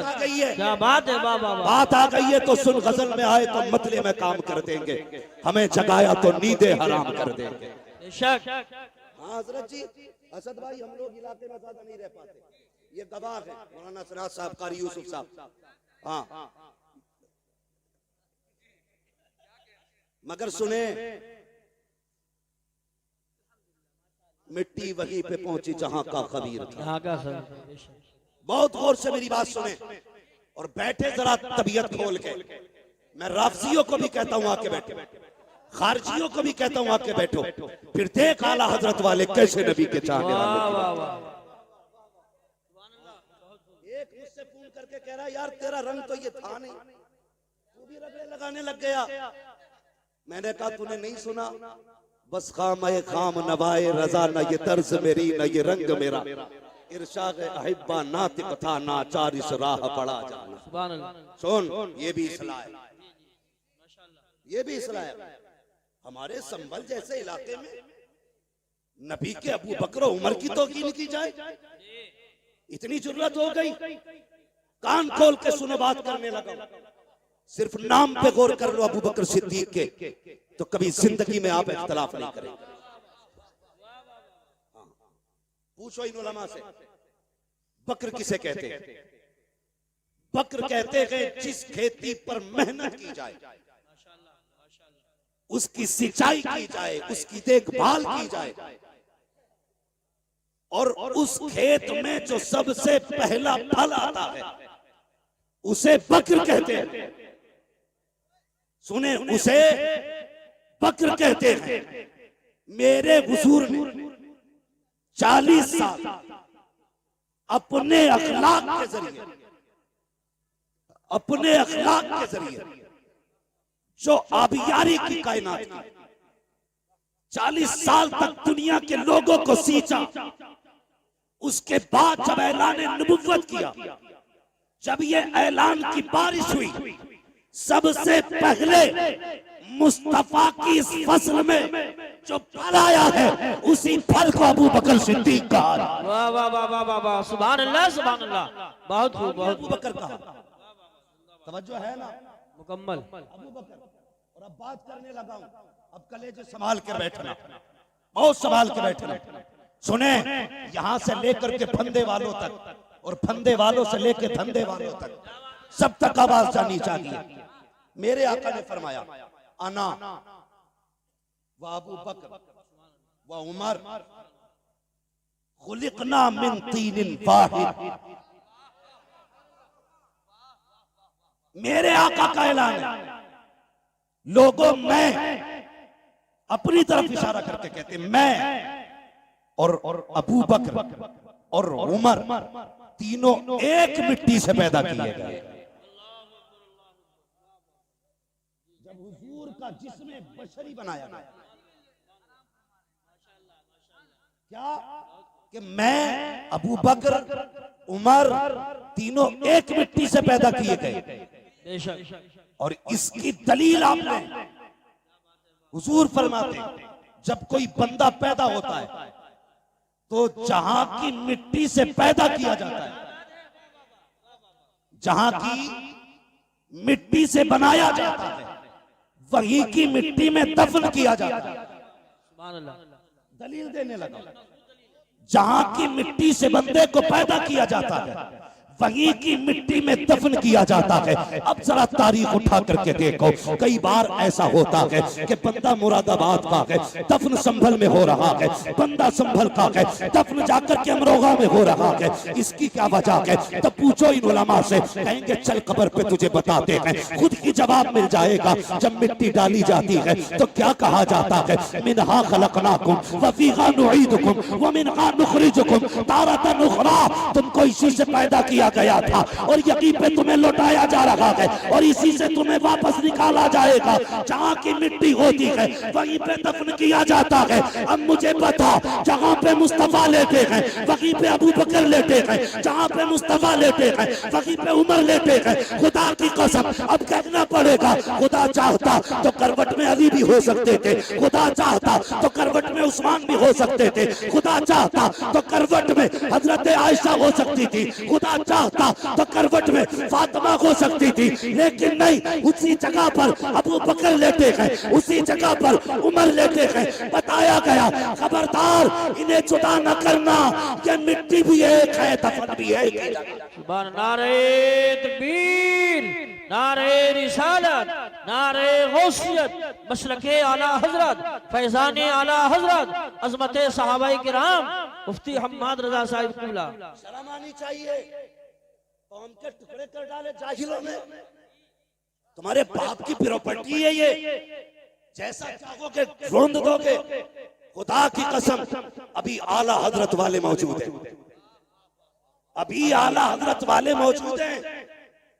आ गई है, क्या बात है, वाह वाह वाह। बात आ गई है तो सुन, गजल में आए तो मतले में काम कर देंगे, हमें जगाया तो नींदे हराम कर देंगे। बेशक। हाँ हजरत जी, असद भाई हम लोग इलाके में ज्यादा नहीं रह पाते, ये गवाह है मौलाना सिराज साहब, कारी यूसुफ साहब। हाँ मगर सुने, मिट्टी वहीं पे पहुंची जहां का खबीर था। यहाँ का सब बहुत गौर से मेरी बात सुने और बैठे जरा तबीयत खोल के। मैं राफजियों को भी कहता हूं आके बैठो, खारजियों को भी कहता हूं आके बैठो, फिर देख आला हजरत वाले कैसे नबी के चाहने वाले। एक मुझसे फोन करके कह रहा यार तेरा रंग तो ये था नहीं, तू भी रगड़े लगाने लग गया। मैंने कहा तूने नहीं सुना, बस खाम खाम नवाए रजा, न ये तर्ज मेरी न ये रंग मेरा, इरशाद अहिब्बा नातिक था नाचार इस राह पड़ा जाना। सुन, ये भी इस्लाह है, ये भी इस्लाह है। हमारे संभल जैसे इलाके में नबी के अबू बकर उमर की तौकीन की जाए, इतनी जुर्रत हो गई। कान खोल के सुनो, बात करने लगा, सिर्फ नाम पे गौर कर लो अबू बकर सिद्दीक के, तो कभी जिंदगी में आप इख्तलाफ नहीं करेंगे। पूछो इन उलमा से, बकर किसे कहते हैं? बकर कहते हैं जिस खेती पर मेहनत की जाए, उसकी सिंचाई की जाए, उसकी देखभाल की जाए, और उस खेत में जो सबसे पहला फल आता है उसे बकर कहते हैं। सुने, उसे बकर कहते हैं। मेरे हुजूर ने 40 साल अपने अखलाक के जरिए, अपने अखलाक के जरिए जो आबियारी की कायनात की, 40 साल तक दुनिया के लोगों को सींचा। उसके बाद जब ऐलान नबुव्वत किया, जब ये ऐलान की बारिश हुई, सबसे पहले मुस्तफा की इस फसल में जो फल आया है, उसी फल को अबू बकर सिद्दीक कहा। वाह वाह वाह वाह वाह वाह, सुभान अल्लाह सुभान अल्लाह, बहुत खूब, बहुत अबू बकर कहा। तवज्जो है ना? मुकम्मल। अबू बकर। और अब बात करने लगा हूं, अब कलेजे संभाल कर बैठना, बहुत संभाल के बैठना। सुने, यहां से लेकर के फंदे वालों तक, और फंदे वालों से लेकर धंधे वालों तक, सब तक आवाज जानी चाहिए। मेरे आका ने फरमाया, अना व अबू बकर व उमर खुलिकना मिन तीनिन वाहिद। मेरे आका का ऐलान है। लोगों, मैं अपनी तरफ इशारा करके कहते, मैं और अबू बकर और उमर तीनों एक मिट्टी से पैदा किए गए। जब हुजूर का जिस्म बशरी बनाया गया, क्या कि मैं, अबू बकर, उमर तीनों एक मिट्टी से पैदा किए गए। और इसकी दलील आपने, हुजूर फरमाते जब कोई बंदा पैदा होता है तो जहां की मिट्टी से पैदा किया जाता है, जहां की मिट्टी से बनाया जाता है, वही की मिट्टी में दफन किया जाता है। दलील देने लगा, जहां की मिट्टी से बंदे को पैदा किया जाता है, वहीं की मिट्टी में दफन किया जाता है। अब जरा तारीख उठा करके देखो, कई बार ऐसा होता है कि बंदा मुरादाबाद का है, दफन संभल में हो रहा है, बंदा संभल का है, दफन जाकर के अमरोहा में हो रहा है। इसकी क्या वजह है? तब पूछो इन उलमा से, कहेंगे चल कब्र पे तुझे बताते हैं, खुद ही जवाब मिल जाएगा। जब मिट्टी डाली जाती है तो क्या कहा जाता है? मिनहा खलकनाकुम व फीहा नुईदुकुम व मिनहा नुखरिजुकुम तारतन उखरा। तुमको इसी से पैदा किया गया था और यहीं पे तुम्हें लौटाया जा रहा है, और इसी से तुम्हें वापस निकाला जाएगा। जहां की मिट्टी होती है वहीं पे दफन किया जाता है। अब मुझे बता, जहां पे मुस्तफा लेटे हैं वहीं पे अबू बकर लेटे हैं, जहां पे मुस्तफा लेटे हैं वहीं पे उमर लेटे हैं। खुदा की कसम, अब कहना पड़ेगा, खुदा चाहता तो करवट में अली भी हो सकते थे, खुदा चाहता तो करवट में उस्मान भी हो सकते थे, खुदा चाहता तो करवट में हजरत आयशा हो सकती थी, खुदा चाहता तो करवट में फातिमा हो सकती थी, लेकिन नहीं, उसी जगह पर अबू बकर लेटे गए, उसी जगह पर उमर लेटे गए। बताया गया खबरदार इन्हें जुदा न करना, ये मिट्टी भी एक है, दफन भी एक है। सुभान नारे तकबीर, नारे रिसालत, नारे गौसियत, मसलके आला हजरत, फैजाने आला हजरत, अजमते सहाबाए किराम, मुफ्ती हम्माद रजा साहिब कुला। शर्म आनी चाहिए, कौम के टुकड़े कर डाले जाहिलों ने। तुम्हारे बाप की प्रॉपर्टी है ये, जैसा चाहोगे ढूंढ दोगे। खुदा की कसम अभी आला हजरत वाले मौजूद हैं, अभी आला हजरत वाले मौजूद हैं।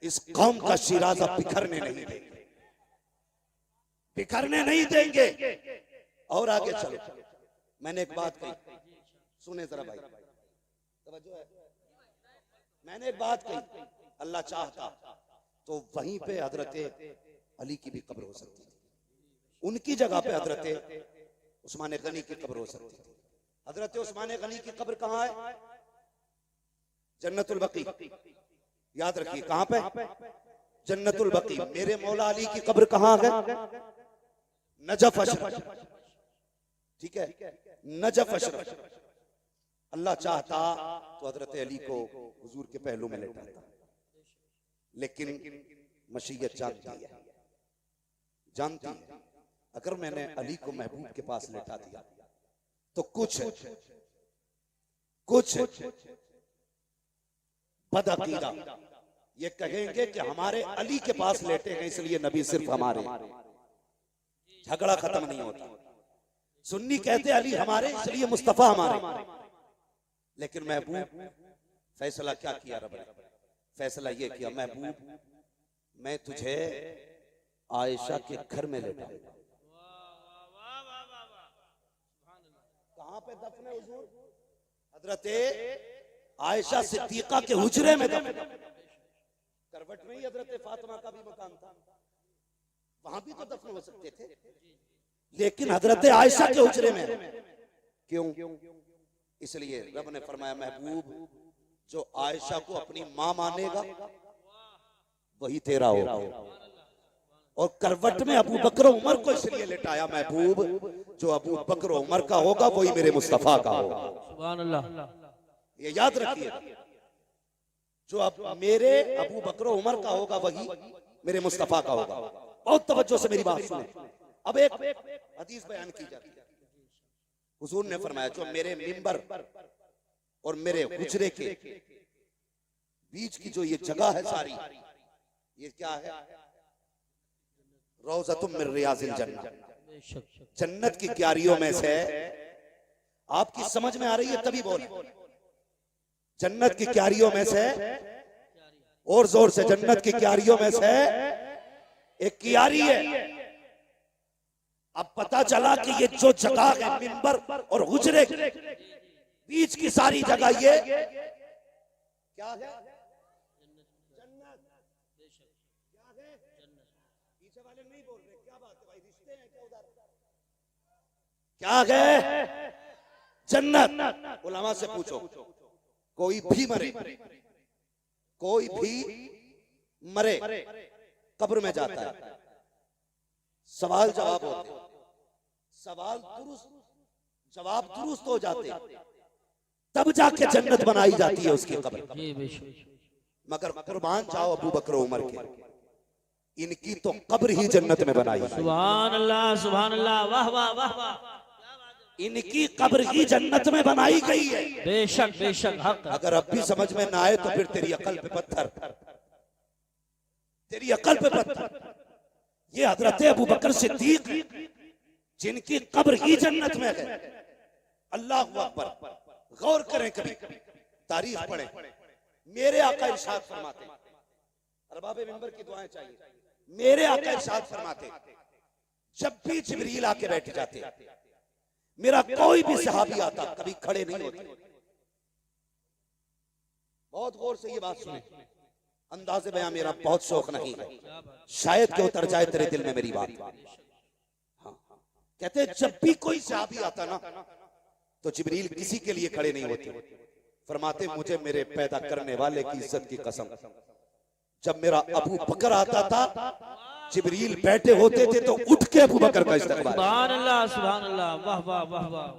इस कौम का शिराजा बिखरने नहीं देंगे, बिखरने नहीं देंगे। और आगे चलो, मैंने एक बात कही, सुने जरा भाई, तवज्जो है। मैंने एक बात कही, अल्लाह चाहता तो वहीं पे हजरत अली की भी कब्र हो सकती थी, उनकी जगह पे हजरत उस्मान गनी की कब्र हो सकती थी। हजरत उस्मान गनी की कब्र कहां है? जन्नतुल बकी। याद रखिए कहां पे? जन्नतुल बकी। मेरे मौला अली की कब्र कहां है? नजफ अशरफ। ठीक है, नजफ अशरफ। अल्लाह चाहता तो हजरत अली को हुजूर के पहलू में लेटाता, लेकिन मशीयत जानती है अगर मैंने अली को महबूब के पास लेटा दिया तो कुछ बदअकीदा ये कहेंगे कि हमारे अली के पास लेटे हैं इसलिए नबी सिर्फ हमारे। झगड़ा खत्म नहीं होता। सुन्नी कहते अली हमारे इसलिए मुस्तफा हमारे, लेकिन महबूब फैसला क्या किया रब ने? फैसला ये किया, महबूब मैं तुझे आयशा के घर में लेटाऊंगा। कहां पे दफन है हुजूर? हजरत आयशा सिद्दीका के हुजरे में दफन। करवट में ही हजरत फातिमा का भी मकान था, वहां भी तो दफन हो सकते थे, लेकिन हजरत आयशा के हुजरे में। क्यों? इसलिए रब ने फरमाया महबूब जो आयशा को अपनी मां मानेगा वही तेरा होगा। और करवट में अबू बकर उमर को इसलिए लेटाया महबूब जो अबू बकर उमर का होगा वही मेरे मुस्तफा का होगा। सुभान अल्लाह। ये याद रखिए, जो अब मेरे अबू बकर उमर का होगा वही मेरे मुस्तफा का होगा। बहुत तवज्जो से मेरी बात सुने। अब एक हदीस बयान की जाती है। हुजूर ने फरमाया जो मेरे मिंबर और मेरे हुजरे के बीच की जो ये जगह है सारी, ये क्या है? रौज़तुम मिन रियाज़िल जन्नह, जन्नत की क्यारियों में से। आपकी समझ में आ रही है तभी बोल। जन्नत की क्यारियों में से, और जोर से, जन्नत की क्यारियों में से एक क्यारी है। अब पता चला कि ये जो जगह है मिंबर और हुजरे के बीच की सारी जगह ये क्या है? जन्नत। क्या है? पीछे वाले नहीं बोल रहे, क्या बात है भाई? रिश्ते हैं क्या उधर? क्या है? जन्नत। उलमा से पूछो, कोई भी मरे, कोई भी मरे कब्र में जाता है, सवाल जवाब होते, सवाल दुरुस्त जवाब दुरुस्त हो जाते, तब जाके जन्नत बनाई जाती है उसकी कब्र। मगर कुर्बान जाओ अबू बकर उमर के, इनकी तो कब्र ही जन्नत में बनाई। सुभान अल्लाह, सुभान अल्लाह, वाह वाह वाह वाह। इनकी कब्र ही जन्नत में बनाई गई है। बेशक बेशक हक। अगर अब भी समझ में ना आए तो फिर तेरी अकल पे पत्थर, तेरी अकल पे पत्थर। ये हजरत अबू बकर सिद्दीक जिनकी कब्र ही जन्नत में है। अल्लाह अकबर। गौर करें, कभी तारीख पढ़ें। मेरे आका इरशाद फरमाते, अरबाबे मिंबर की दुआएं चाहिए। मेरे आका इरशाद फरमाते जब भी जिब्रील आके बैठ जाते, मेरा कोई भी सहाबी आता कभी खड़े नहीं होते। बहुत गौर से ये बात सुने, अंदाज़े बयां मेरा बहुत शौक नहीं है, शायद के उतर जाए तेरे दिल में मेरी बात। हाँ, कहते जब भी कोई सहाबी आता ना तो जिब्रील किसी के लिए खड़े नहीं होते, फरमाते मुझे मेरे पैदा करने वाले की इज्जत की कसम, जब मेरा अबू बकर आता था जिब्रील बैठे होते थे तो उठ के अबू बकर का इस्तकबाल, सुभान अल्लाह, सुभान अल्लाह, वाह वाह वाह वाह,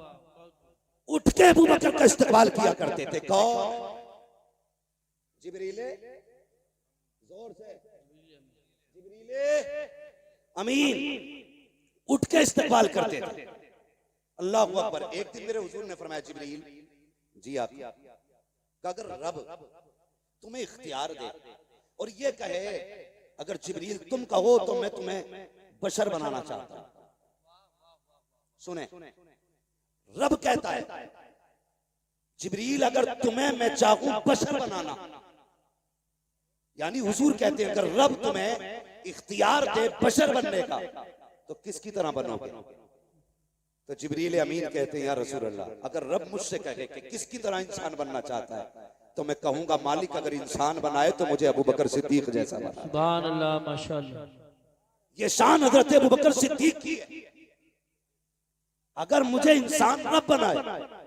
उठ के अबू बकर का इस्तकबाल किया करते थे। कौन? जिब्रील, जोर से, जिब्रील अमीन उठ के इस्तकबाल करते थे। अल्लाह अकबर। एक दिन मेरे हुजूर ने फरमाया जिब्रील जी आप, अगर रब तुम्हें इख्तियार दे और ये कहे अगर जिब्रील तुम कहो तो मैं तुम्हें बशर बनाना चाहता हूं। सुने, रब कहता है जिब्रील अगर तुम्हें मैं चाहूं बशर बनाना, यानी हुजूर कहते हैं अगर रब तुम्हें इख्तियार दे बशर बनने का तो किसकी तरह बनोगे? तो जिब्रील अमीन कहते हैं या रसूल अल्लाह, अगर रब मुझसे कहे कि किसकी तरह इंसान बनना चाहता है तो मैं कहूंगा मालिक अगर इंसान बनाए तो मुझे अबू बकर सिद्दीक जैसा बना। सुभान अल्लाह, माशाअल्लाह। ये शान हजरत अबू बकर सिद्दीक की है। अगर मुझे इंसान रब बनाए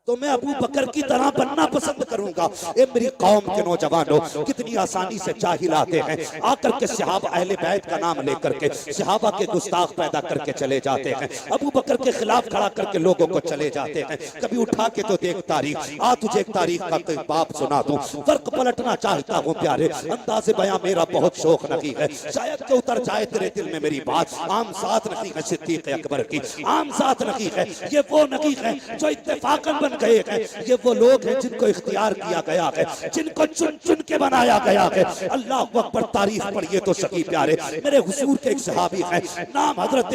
तो मैं अबू बकर की तरह बनना पसंद करूंगा। ए मेरी कौम के नौजवानों, कितनी आसानी से जाहिल आते हैं, आकर के सहाबा अहले बैत का नाम लेकर के सहाबा के गुस्ताख पैदा करके चले जाते हैं, अबू बकर के खिलाफ खड़ा करके लोगों को चले जाते हैं। कभी उठा के तो देख तारीख, आ तुझे एक तारीख का कोई बाप सुना दूं, फर्क पलटना चाहता हूँ प्यारे, अंदाज़े बयां मेरा बहुत शौक नहीं है, शायद के उतर जाए तेरे दिल में मेरी बात। आम साथ नहीं है सिद्दीक अकबर की, आम साथ नहीं है, ये वो नहीं है जो इत्तेफाकन बन गए हैं, ये वो लोग हैं जिनको इख्तियार किया गया है, जिनको चुन चुन के बनाया गया है। अल्लाह अकबर। तारीफ पढ़िए तो सही प्यारे। मेरे हुजूर के एक सहाबी हैं, नाम हजरत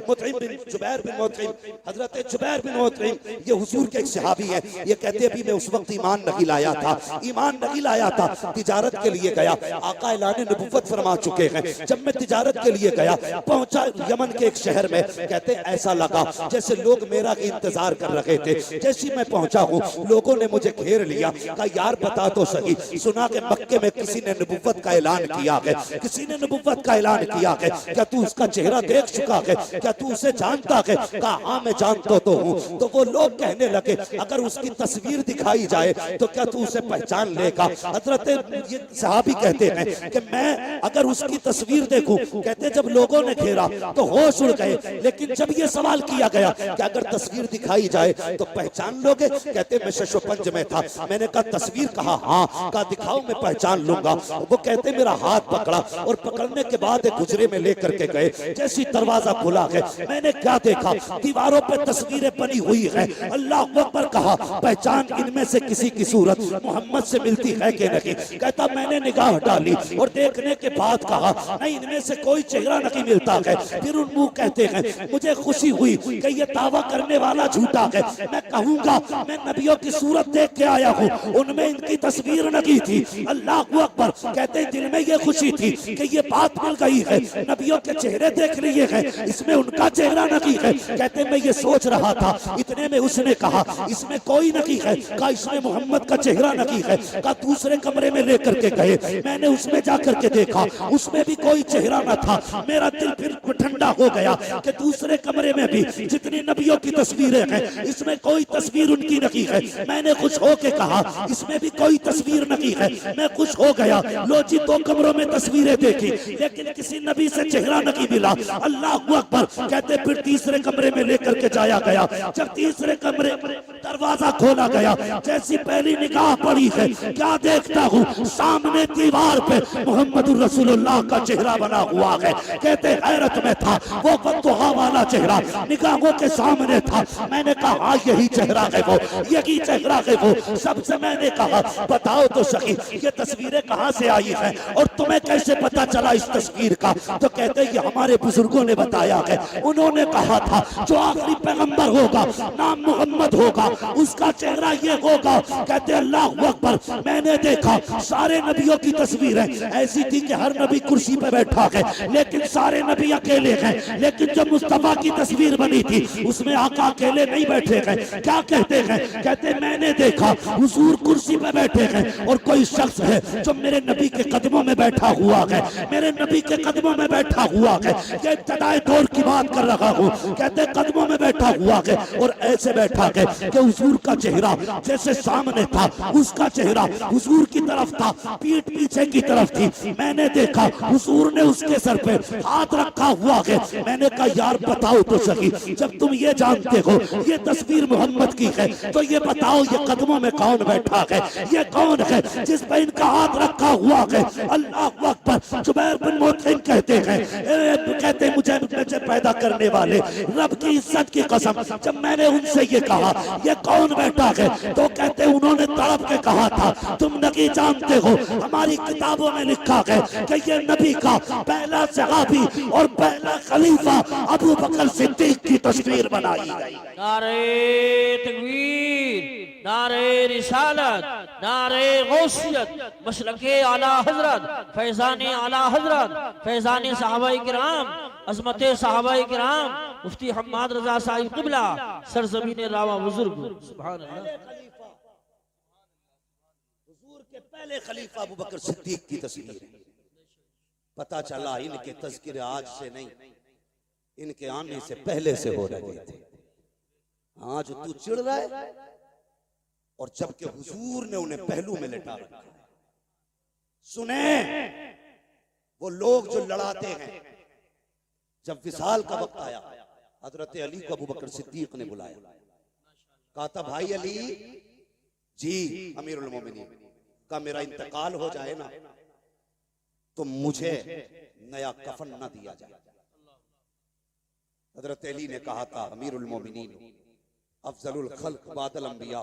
मुतइम बिन जुबैर बिन मुतइम, हजरत जुबैर बिन मुतइम, ये हुजूर के एक सहाबी हैं। ये कहते हैं मैं उस वक्त ईमान नहीं लाया था, ईमान नहीं लाया था, तिजारत के लिए गया, आका ऐलान नबुव्वत फरमा चुके हैं। जब मैं तिजारत के लिए गया, पहुंचा यमन के एक शहर में, कहते ऐसा लगा जैसे लोग मेरा इंतजार कर रहे थे। जैसी मैं पहुंचा हूँ लोगों ने मुझे घेर लिया, कहा यार बता तो सही, सुना के मक्के में किसी ने नबुव्वत का ऐलान किया है, किसी ने नबुव्वत का ऐलान किया है, क्या तू उसका चेहरा देख चुका है, क्या तू उसे जानता है? कहा हाँ मैं जानता तो हूँ। तो वो लोग कहने लगे अगर उसकी तस्वीर दिखाई जाए तो क्या तू उसे पहचान लेगा? हजरत ये सहाबी कहते हैं कि मैं अगर उसकी तस्वीर देखूं, कहते जब लोगों ने घेरा तो होश उड़ गए, लेकिन जब ये सवाल किया गया कि अगर तस्वीर दिखाई जाए तो पहचान लोगे? कहते मैं शशोपंज में था, मैंने कहा तस्वीर? कहा हाँ। कहा दिखाओ मैं पहचान लूंगा। वो कहते मेरा हाथ पकड़ा और पकड़ने के बाद एक गुजरे में लेकर के गए। जैसी दरवाजा खुला है मैंने क्या देखा, दीवारों पे तस्वीरें बनी हुई है। अल्लाह अकबर। कहा पहचान इनमें से किसी की सूरत मोहम्मद से मिलती है कि नहीं? कहता मैंने निगाह डाली और देखने के बाद कहा नहीं इनमें से कोई चेहरा नहीं मिलता है। फिर उन मुंह कहते हैं मुझे खुशी हुई कि ये दावा करने वाला झूठा है, मैं कहूंगा मैं नबियों की सूरत देख के आया हूँ, उनमें इनकी तस्वीर नहीं थी। अल्लाह अकबर। कहते दिल में ये खुशी थी कि ये बात मिल गई है, नबियों के चेहरे देख लिए हैं, इसमें उनका चेहरा नहीं है। कहते मैं ये सोच रहा था, इतने में उसने कहा इसमें कोई नहीं है, कहा इसमें मोहम्मद का चेहरा नहीं है। कहा दूसरे कमरे में लेकर के गए, मैंने उसमें जाकर के देखा, उसमें भी कोई चेहरा न था। मेरा दिल फिर ठंडा हो गया कि दूसरे कमरे में भी जितनी नबियों की तस्वीरें हैं इसमें कोई तस्वीर उनकी नहीं है। मैंने खुश होके कहा इसमें भी कोई तस्वीर नहीं है। मैं खुश हो गया, लो जी 2 कमरों में तस्वीरें देखी लेकिन किसी नबी से चेहरा नहीं मिला। अल्लाह अकबर। कहते फिर तीसरे कमरे में लेकर के जाया गया। जब तीसरे कमरे दरवाजा खोला गया, जैसी पहली निगाह पड़ी है क्या देखता हूँ, सामने दीवार पे मोहम्मद रसूलुल्लाह का चेहरा बना हुआ है। कहते हैरत में था, वो फतुहा वाला चेहरा निगाहों के सामने था। मैंने कहा हाँ यही चेहरा है वो, यही चेहरा है वो। सबसे मैंने कहा बताओ तो सही ये तस्वीरें कहाँ से आई हैं और तुम्हें कैसे पता चला इस तस्वीर का? तो कहते ये हमारे बुजुर्गों ने बताया है, उन्होंने कहा था जो आखिरी पैगंबर होगा नाम मोहम्मद होगा, उसका चेहरा ये होगा। कहते अल्लाह अकबर। मैंने देखा सारे नबियों की तस्वीरें ऐसी थी कि हर नबी कुर्सी पे बैठा है लेकिन सारे नबी अकेले हैं, लेकिन जब मुस्तफा की तस्वीर बनी थी उसमें आका अकेले नहीं बैठे गए। क्या कहते हैं? कहते मैंने देखा हुजूर कुर्सी पे बैठे हैं और कोई शख्स है जो मेरे नबी के कदमों में बैठा हुआ है, मेरे नबी के कदमों में बैठा हुआ है। ये इब्तिदाई दौर की बात कर रहा हूँ। कहते कदमों में बैठा हुआ है और ऐसे बैठा है कि हुजूर का चेहरा जैसे सामने था, उसका चेहरा हुजूर की तरफ था, पीठ पीछे की तरफ थी। मैंने देखा हुजूर ने उसके सर पे हाथ रखा हुआ है। मैंने कहा यार बताओ तो सही, जब तुम ये जानते हो ये तस्वीर मोहम्मद की है तो ये बताओ ये कदमों में कौन बैठा है? ये कौन है जिस पे इनका हाथ रखा हुआ है? अल्लाह अकबर। जुबैर बिन मुतइम कहते हैं, कहते मुझे पैदा करने वाले रब की इज्जत की कसम, जब मैंने उनसे ये कहा ये कौन बैठा है, तो कहते उन्होंने तड़प के कहा था तुम नहीं जानते हो, हमारी किताबों में लिखा है कि ये नबी का पहला सहाबी और पहला खलीफा अबू बकर सिद्दीक की तस्वीर बनाई गई। नारे तकबीर, नारे रिसालत, नारे गौसियत, मसलके आला हजरत, फैजाने आला हजरत, फैजाने सहाबाए किराम, अजमते सहाबाए किराम, मुफ्ती हम्माद रजा साहिब क़िबला, सरज़मीन रावा बुजुर्ग। सुभान अल्लाह। हुजूर के पहले खलीफा अबू बकर सिद्दीक की तस्वीर है। पता चला इनके तज़किरे आज से नहीं, इनके आने से पहले से हो रहे थे। आज तू चिढ़ रहा है और जबकि हुजूर ने उन्हें पहलू में लेटा रखा है। सुने वो लोग जो लड़ाते हैं, जब विसाल का वक्त आया हजरत अली को अबू बकर सिद्दीक ने बुलाया, कहा था भाई अली जी अमीरुल मोमिनीन का मेरा इंतकाल हो जाए ना तो मुझे नया कफन न दिया जाए। हजरत अली ने कहा था अमीरुल मोमिनीन अफजलुल खल्क बादल अंबिया,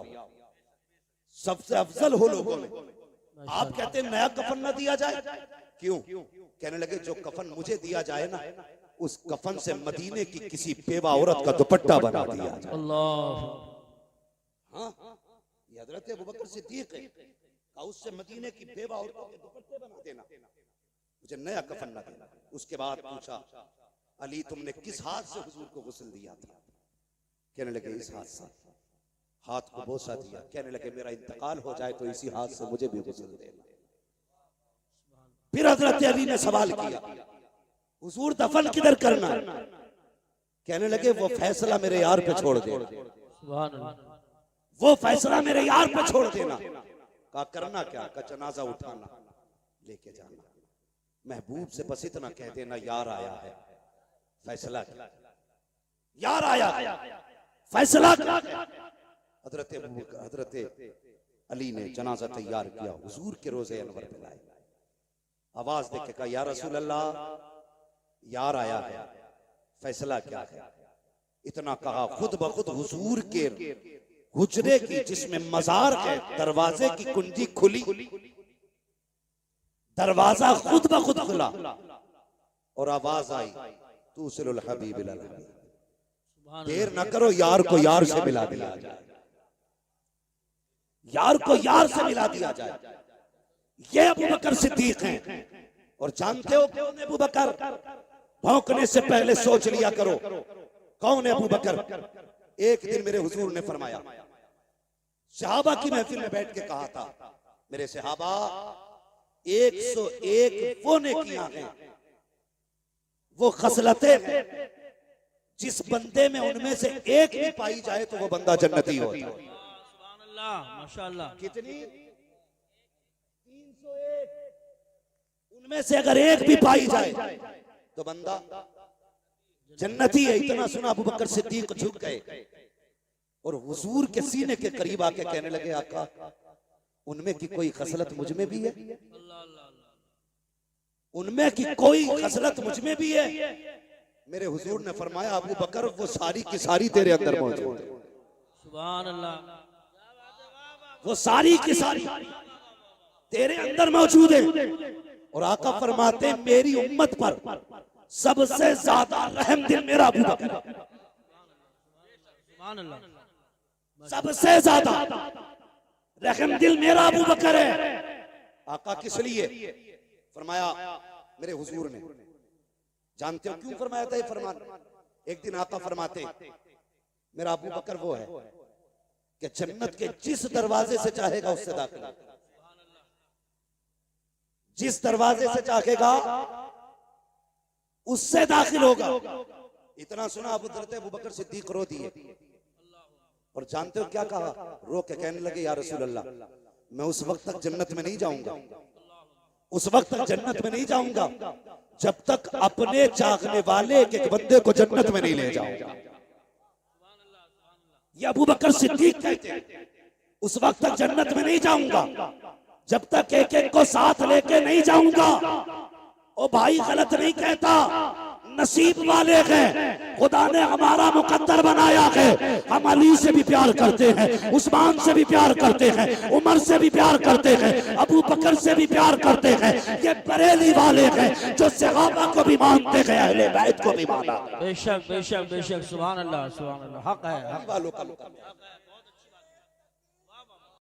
सबसे अफजल हो लोगों में, आप कहते हैं नया कफन न दिया जाए? क्यों? कहने लगे जो कफन मुझे दिया जाए ना उस कफन से मदीने की किसी बेवा औरत का दुपट्टा बना दिया जाए। अल्लाह। हाँ ये हजरत अबू बकर सिद्दीक है, कहा उससे मदीने की बेवा औरतों के दुपट्टे बना देना, मुझे नया कफन न देना। उसके बाद पूछा अली तुमने किस हाथ से हुजूर को गुस्ल दिया था? कहने लगे इस हाथ से, हाथ को बोसा दिया। कहने लगे मेरा इंतकाल हो जाए तो इसी हाथ से मुझे भी गुस्ल देना। फिर हजरत अली ने सवाल किया हुजूर दफन किधर करना? कहने लगे वो फैसला मेरे यार पे छोड़ दे, वो फैसला मेरे यार पे छोड़ देना। कहा करना क्या? का जनाजा उठाना लेके जाना, महबूब से बस इतना कह देना यार आया है, फैसला क्या? यार आया फैसला क्या? हजरत अली ने जनाजा तैयार किया, हुजूर के रोजे अनवर पे लाए, आवाज देके कहा या रसूल अल्लाह यार आया है, फैसला क्या है? इतना कहा खुद ब खुद हुजूर के हुजरे की जिसमें मजार है दरवाजे की कुंजी खुली, दरवाजा खुद ब खुद खुला और आवाज आई तूसिलुल हबीब इलल हबीब, देर न करो यार को यार से मिला दिया जाए, यार को यार से मिला दिया जाए। ये अबू बकर सिद्दीक हैं। और जानते हो कौन है अबू बकर? भौंकने से पहले सोच लिया करो कौन है अबू बकर। एक दिन मेरे हुजूर ने फरमाया, सहाबा की महफिल में बैठ के कहा था मेरे सहाबा 101 वो नेकियां हैं, वो खसलतें जिस बंदे में उनमें से एक भी पाई जाए तो वो बंदा जन्नती होता है। माशाअल्लाह। कितनी? 301। उनमें से अगर एक भी पाई जाए तो बंदा जन्नती है। इतना सुना अबू बकर सिद्दीक झुक गए और हुजूर के सीने के करीब आके कहने लगे आका उनमें की कोई खसलत मुझ में भी है, उनमें की कोई खसलत मुझ में भी है। मेरे हुजूर ने फरमाया अबू बकर वो सारी की सारी तेरे अंदर मौजूद है। सुभान अल्लाह। वो सारी की सारी तेरे अंदर मौजूद है। और आका फरमाते मेरी उम्मत पर सबसे ज्यादा रहम दिल मेरा अबू बकर, सुभान अल्लाह। सबसे ज्यादा रहम दिल मेरा अबू बकर है। आका किस लिए फरमाया? मेरे हुजूर ने, जानते हो क्यों फरमाया था ये फरमान? एक दिन आका फरमाते मेरा अबू बकर वो है कि जन्नत के जिस दरवाजे से चाहेगा उससे दाखिल होगा, जिस दरवाजे से चाहेगा उससे दाखिल होगा। इतना सुना अबू बकर सिद्दीक रो दिए, और जानते हो क्या कहा? रो के कहने लगे, या रसूल अल्लाह, मैं उस वक्त तक जन्नत में नहीं जाऊंगा, उस वक्त तक जन्नत में नहीं जाऊंगा जब तक अपने चाहने वाले एक बंदे को जन्नत में नहीं ले जाऊंगा। ये अबू बकर सिद्दीक कहते हैं, उस वक्त तक जन्नत में नहीं जाऊंगा जब तक एक एक को साथ लेके नहीं जाऊंगा। ओ भाई, गलत नहीं कहता, नसीब वाले हैं, खुदा ने हमारा मुकद्दर बनाया है। हम अली से भी प्यार करते हैं, उस्मान से भी प्यार करते हैं, उमर से भी प्यार करते हैं, अबू बकर से भी प्यार करते हैं। ये बरेली वाले हैं जो सहाबा को भी मानते हैं, अहले बैत को भी माना। बेशक बेशक बेशक, सुभान अल्लाह सुभान अल्लाह, हक है, हक वालों का